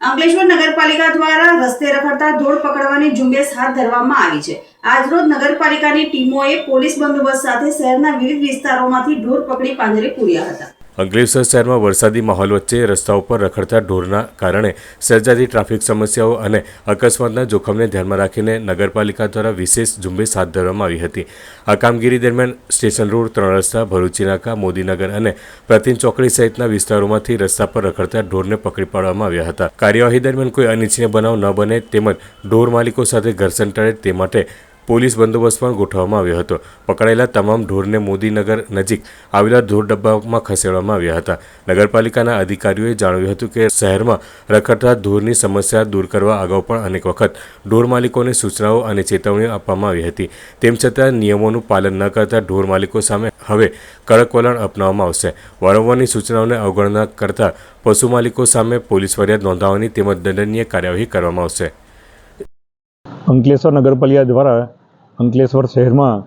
અંકલેશ્વર નગરપાલિકા દ્વારા રસ્તે રખડતા ઢોર પકડવાની ઝુંબેશ હાથ ધરવામાં આવી છે। આજરોજ નગરપાલિકાની ટીમોએ પોલીસ બંદોબસ્ત સાથે શહેરના વિવિધ વિસ્તારોમાંથી ઢોર પકડી પાંજરે પૂર્યા હતા। અંકલેશ્વર શહેરમાં વરસાદી માહોલ વચ્ચે રસ્તાઓ પર રખડતા ઢોરના કારણે સર્જાતી ટ્રાફિક સમસ્યાઓ અને અકસ્માતના જોખમને ધ્યાનમાં રાખીને નગરપાલિકા દ્વારા વિશેષ ઝુંબેશ હાથ ધરવામાં આવી હતી। આ કામગીરી દરમિયાન સ્ટેશન રોડ, 3 રસ્તા, ભરૂચી નાકા, મોદીનગર અને પ્રતિન ચોકડી સહિતના વિસ્તારોમાંથી રસ્તા પર રખડતા ઢોરને પકડી પાડવામાં આવ્યા હતા। કાર્યવાહી દરમિયાન કોઈ અનિચ્છનીય બનાવ ન બને તેમજ ઢોર માલિકો સાથે ઘર્ષણ ટળે તે માટે પોલીસ બંદોબસ્ત પણ ગોઠવવામાં આવ્યો હતો। પકડાયેલા તમામ ઢોરને મોદીનગર નજીક આવેલા ઢોર ડબ્બામાં ખસેડવામાં આવ્યા હતા। નગરપાલિકાના અધિકારીઓએ જણાવ્યું હતું કે શહેરમાં રખડતા ઢોરની સમસ્યા દૂર કરવા અગાઉ પણ અનેક વખત ઢોર માલિકોને સૂચનાઓ અને ચેતવણીઓ આપવામાં આવી હતી। તેમ છતાં નિયમોનું પાલન ન કરતા ઢોર માલિકો સામે હવે કડક વલણ અપનાવવામાં આવશે। વારંવારની સૂચનાઓને અવગણના કરતા પશુ માલિકો સામે પોલીસ ફરિયાદ નોંધાવવાની તેમજ દંડનીય કાર્યવાહી કરવામાં આવશે। અંકલેશ્વર નગરપાલિકા દ્વારા અંકલેશ્વર શહેરમાં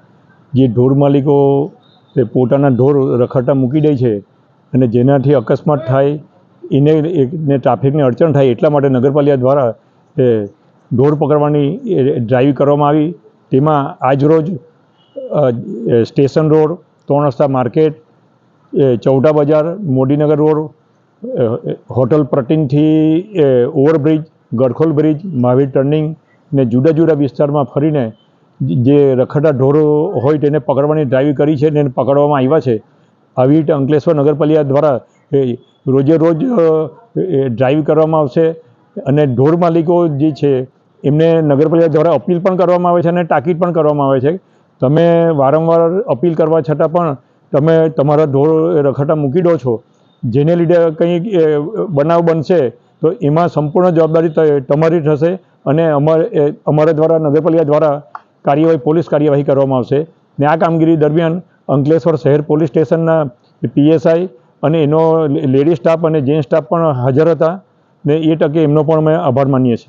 જે ઢોર માલિકો પોતાના ઢોર રખડતા મૂકી દે છે અને જેનાથી અકસ્માત થાય એને ટ્રાફિકની અડચણ થાય એટલા માટે નગરપાલિકા દ્વારા ઢોર પકડવાની ડ્રાઈવ કરવામાં આવી। તેમાં આજરોજ સ્ટેશન રોડ, 3 રસ્તા market, Chauta Bazaar, Modinagar road, hotel પ્રતિનથી overbridge, Gadkhol bridge, Mahavir turning ને જુદા જુદા વિસ્તારમાં ફરીને જે રખડતા ઢોરો હોય તેને પકડવાની ડ્રાઈવ કરી છે અને પકડવામાં આવ્યા છે। આવી રીતે અંકલેશ્વર નગરપાલિકા દ્વારા રોજે રોજ ડ્રાઈવ કરવામાં આવશે અને ઢોર માલિકો જે છે એમને નગરપાલિકા દ્વારા અપીલ પણ કરવામાં આવે છે અને તાકીદ પણ કરવામાં આવે છે। તમે વારંવાર અપીલ કરવા છતાં પણ તમે તમારા ઢોર રખડતા મૂકી દો છો, જેને લીધે કંઈ બનાવ બનશે તો એમાં સંપૂર્ણ જવાબદારી તમારી થશે અને અમારા દ્વારા નગરપાલિકા દ્વારા પોલીસ કાર્યવાહી કરવામાં આવશે। ને આ કામગીરી દરમિયાન અંકલેશ્વર શહેર પોલીસ સ્ટેશનના PSI અને એનો લેડી સ્ટાફ અને જેન્ટ સ્ટાફ પણ હાજર હતા ને એ તકે એમનો પણ અમે આભાર માનીએ છીએ।